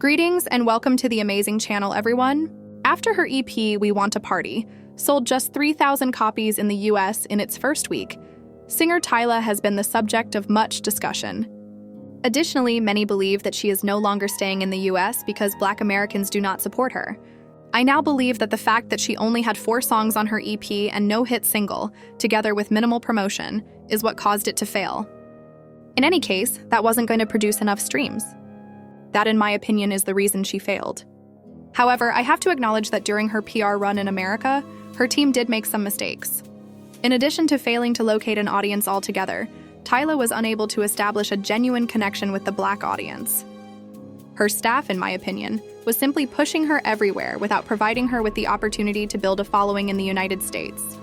Greetings and welcome to the amazing channel, everyone. After her EP, We Want to Party, sold just 3,000 copies in the US in its first week, singer Tyla has been the subject of much discussion. Additionally, many believe that she is no longer staying in the US because Black Americans do not support her. I now believe that the fact that she only had 4 songs on her EP and no hit single, together with minimal promotion, is what caused it to fail. In any case, that wasn't going to produce enough streams. That, in my opinion, is the reason she failed. However, I have to acknowledge that during her PR run in America, her team did make some mistakes. In addition to failing to locate an audience altogether, Tyla was unable to establish a genuine connection with the Black audience. Her staff, in my opinion, was simply pushing her everywhere without providing her with the opportunity to build a following in the United States.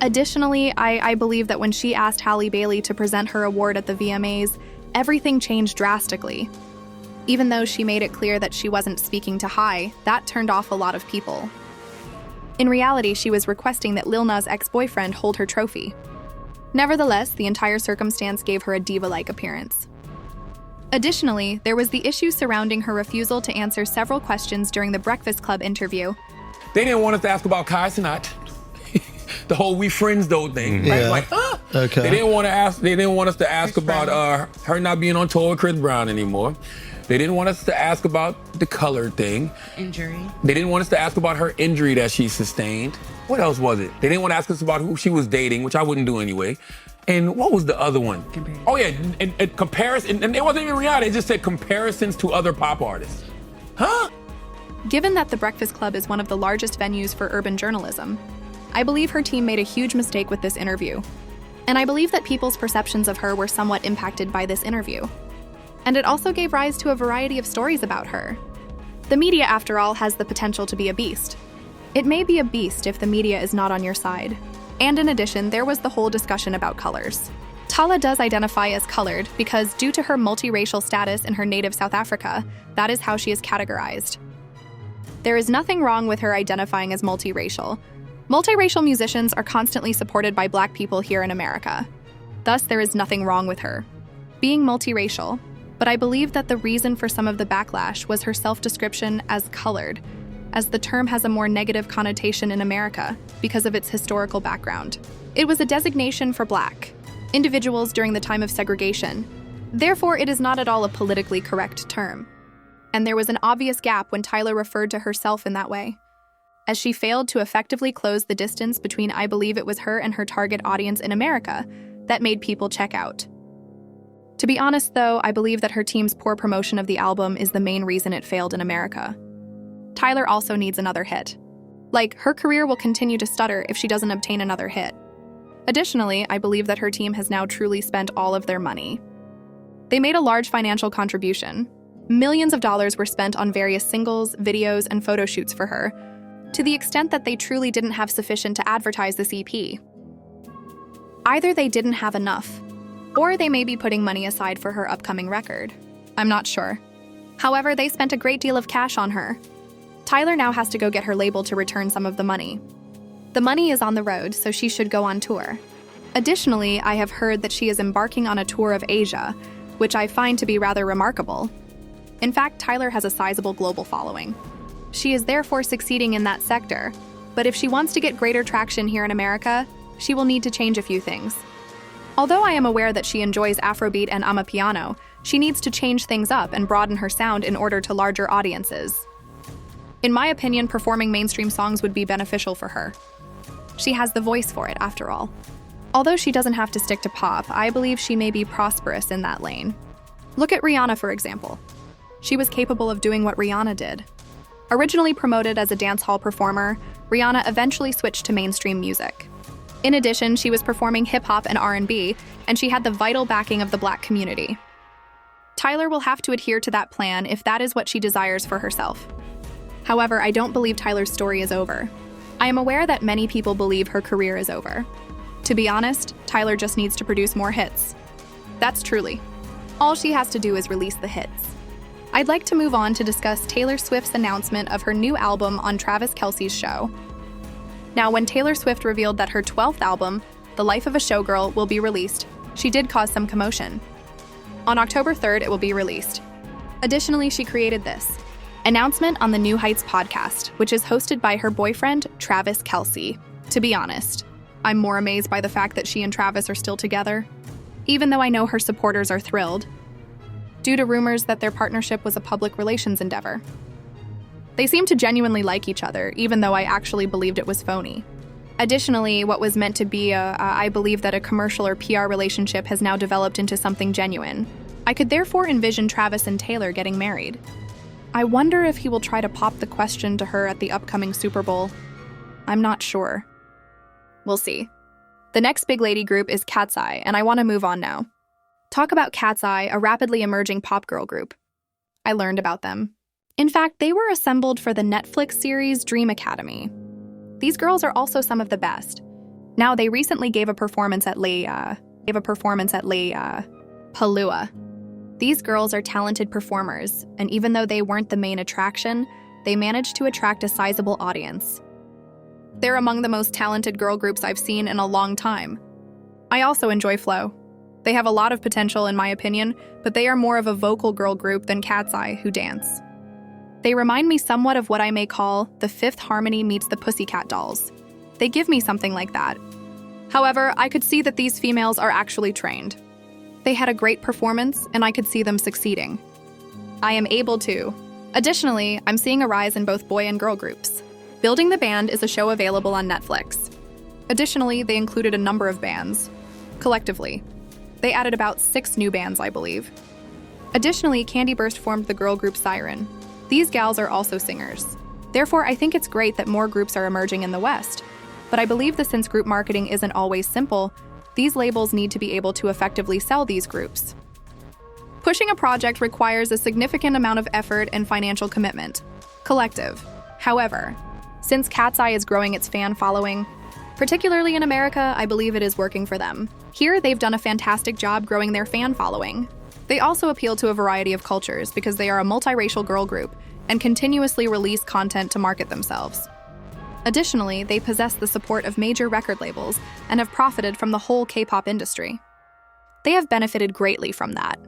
Additionally, I believe that when she asked Halle Bailey to present her award at the VMAs, everything changed drastically. Even though she made it clear that she wasn't speaking to High, that turned off a lot of people. In reality, she was requesting that Lil Nas' ex-boyfriend hold her trophy. Nevertheless, the entire circumstance gave her a diva-like appearance. Additionally, there was the issue surrounding her refusal to answer several questions during the Breakfast Club interview. They didn't want us to ask about Katseye. The whole "we friends though" thing. Yeah. Right? Like, Okay. They didn't want to ask. They didn't want us to ask about her not being on tour with Chris Brown anymore. They didn't want us to ask about the color thing. Injury. They didn't want us to ask about her injury that she sustained. What else was it? They didn't want to ask us about who she was dating, which I wouldn't do anyway. And what was the other one? Comparison. Oh yeah, and comparison. And it wasn't even Rihanna. It just said comparisons to other pop artists. Huh? Given that the Breakfast Club is one of the largest venues for urban journalism, I believe her team made a huge mistake with this interview. And I believe that people's perceptions of her were somewhat impacted by this interview. And it also gave rise to a variety of stories about her. The media, after all, has the potential to be a beast. It may be a beast if the media is not on your side. And in addition, there was the whole discussion about colors. Tyla does identify as colored because due to her multiracial status in her native South Africa, that is how she is categorized. There is nothing wrong with her identifying as multiracial. Multiracial musicians are constantly supported by Black people here in America. Thus, there is nothing wrong with her being multiracial. But I believe that the reason for some of the backlash was her self-description as colored, as the term has a more negative connotation in America because of its historical background. It was a designation for Black individuals during the time of segregation. Therefore, it is not at all a politically correct term. And there was an obvious gap when Tyla referred to herself in that way, as she failed to effectively close the distance between I believe it was her and her target audience in America that made people check out. To be honest, though, I believe that her team's poor promotion of the album is the main reason it failed in America. Tyla also needs another hit. Like, her career will continue to stutter if she doesn't obtain another hit. Additionally, I believe that her team has now truly spent all of their money. They made a large financial contribution. Millions of dollars were spent on various singles, videos, and photo shoots for her, to the extent that they truly didn't have sufficient to advertise this EP. Either they didn't have enough, or they may be putting money aside for her upcoming record. I'm not sure. However, they spent a great deal of cash on her. Tyla now has to go get her label to return some of the money. The money is on the road, so she should go on tour. Additionally, I have heard that she is embarking on a tour of Asia, which I find to be rather remarkable. In fact, Tyla has a sizable global following. She is therefore succeeding in that sector, but if she wants to get greater traction here in America, she will need to change a few things. Although I am aware that she enjoys Afrobeat and Amapiano, she needs to change things up and broaden her sound in order to larger audiences. In my opinion, performing mainstream songs would be beneficial for her. She has the voice for it, after all. Although she doesn't have to stick to pop, I believe she may be prosperous in that lane. Look at Rihanna, for example. She was capable of doing what Rihanna did. Originally promoted as a dancehall performer, Rihanna eventually switched to mainstream music. In addition, she was performing hip-hop and R&B, and she had the vital backing of the Black community. Tyla will have to adhere to that plan if that is what she desires for herself. However, I don't believe Tyla's story is over. I am aware that many people believe her career is over. To be honest, Tyla just needs to produce more hits. That's truly. All she has to do is release the hits. I'd like to move on to discuss Taylor Swift's announcement of her new album on Travis Kelce's show. Now, when Taylor Swift revealed that her 12th album, The Life of a Showgirl, will be released, she did cause some commotion. On October 3rd, it will be released. Additionally, she created this announcement on the New Heights podcast, which is hosted by her boyfriend, Travis Kelce. To be honest, I'm more amazed by the fact that she and Travis are still together, even though I know her supporters are thrilled, due to rumors that their partnership was a public relations endeavor. They seem to genuinely like each other, even though I actually believed it was phony. Additionally, what was meant to be I believe that a commercial or PR relationship has now developed into something genuine. I could therefore envision Travis and Taylor getting married. I wonder if he will try to pop the question to her at the upcoming Super Bowl. I'm not sure. We'll see. The next big lady group is Katseye, and I want to move on now. Talk about Katseye, a rapidly emerging pop girl group. I learned about them. In fact, they were assembled for the Netflix series Dream Academy. These girls are also some of the best. Now, they recently gave a performance at Palua. These girls are talented performers, and even though they weren't the main attraction, they managed to attract a sizable audience. They're among the most talented girl groups I've seen in a long time. I also enjoy Flow. They have a lot of potential in my opinion, but they are more of a vocal girl group than Katseye, who dance. They remind me somewhat of what I may call the Fifth Harmony meets the Pussycat Dolls. They give me something like that. However, I could see that these females are actually trained. They had a great performance, and I could see them succeeding. I am able to. Additionally, I'm seeing a rise in both boy and girl groups. Building the Band is a show available on Netflix. Additionally, they included a number of bands. Collectively, they added about 6 new bands, I believe. Additionally, Candy Burst formed the girl group Siren. These gals are also singers. Therefore, I think it's great that more groups are emerging in the West. But I believe that since group marketing isn't always simple, these labels need to be able to effectively sell these groups. Pushing a project requires a significant amount of effort and financial commitment. Collective. However, since Katseye is growing its fan following, particularly in America, I believe it is working for them. Here, they've done a fantastic job growing their fan following. They also appeal to a variety of cultures because they are a multiracial girl group and continuously release content to market themselves. Additionally, they possess the support of major record labels and have profited from the whole K-pop industry. They have benefited greatly from that.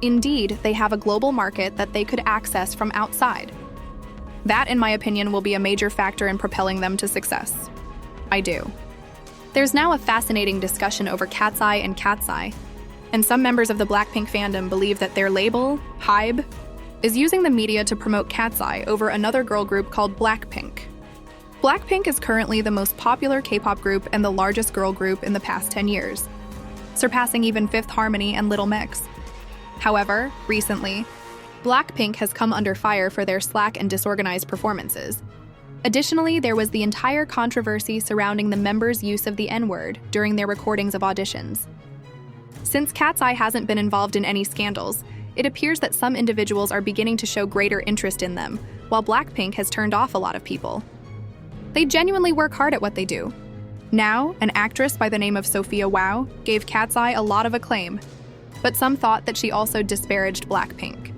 Indeed, they have a global market that they could access from outside. That, in my opinion, will be a major factor in propelling them to success. I do. There's now a fascinating discussion over Katseye and Katseye, and some members of the BLACKPINK fandom believe that their label, HYBE, is using the media to promote Katseye over another girl group called BLACKPINK. BLACKPINK is currently the most popular K-pop group and the largest girl group in the past 10 years, surpassing even Fifth Harmony and Little Mix. However, recently, BLACKPINK has come under fire for their slack and disorganized performances. Additionally, there was the entire controversy surrounding the members' use of the N-word during their recordings of auditions. Since Katseye hasn't been involved in any scandals, it appears that some individuals are beginning to show greater interest in them, while BLACKPINK has turned off a lot of people. They genuinely work hard at what they do. Now, an actress by the name of Sophia Wow gave Katseye a lot of acclaim, but some thought that she also disparaged BLACKPINK.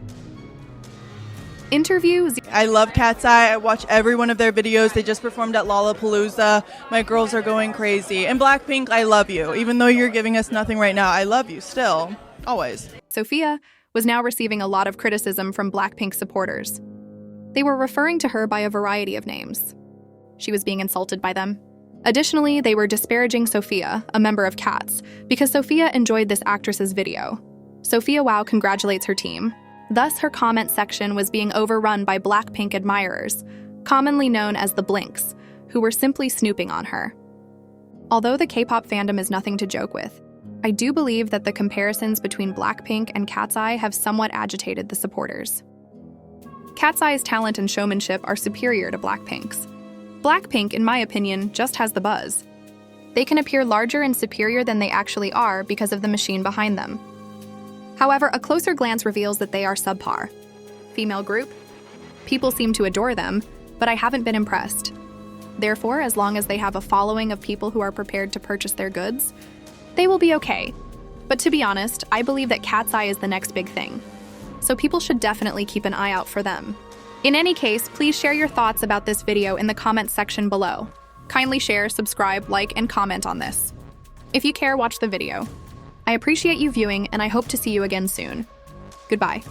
Interviews. I love Katseye. I watch every one of their videos. They just performed at Lollapalooza. My girls are going crazy. And BLACKPINK, I love you. Even though you're giving us nothing right now, I love you still. Always. Sophia was now receiving a lot of criticism from BLACKPINK supporters. They were referring to her by a variety of names. She was being insulted by them. Additionally, they were disparaging Sophia, a member of Cats, because Sophia enjoyed this actress's video. Sophia Wow congratulates her team. Thus, her comment section was being overrun by BLACKPINK admirers, commonly known as the Blinks, who were simply snooping on her. Although the K-pop fandom is nothing to joke with, I do believe that the comparisons between BLACKPINK and Katseye have somewhat agitated the supporters. Katseye's talent and showmanship are superior to BLACKPINK's. BLACKPINK, in my opinion, just has the buzz. They can appear larger and superior than they actually are because of the machine behind them. However, a closer glance reveals that they are subpar. Female group? People seem to adore them, but I haven't been impressed. Therefore, as long as they have a following of people who are prepared to purchase their goods, they will be okay. But to be honest, I believe that Katseye is the next big thing. So people should definitely keep an eye out for them. In any case, please share your thoughts about this video in the comments section below. Kindly share, subscribe, like, and comment on this. If you care, watch the video. I appreciate you viewing, and I hope to see you again soon. Goodbye.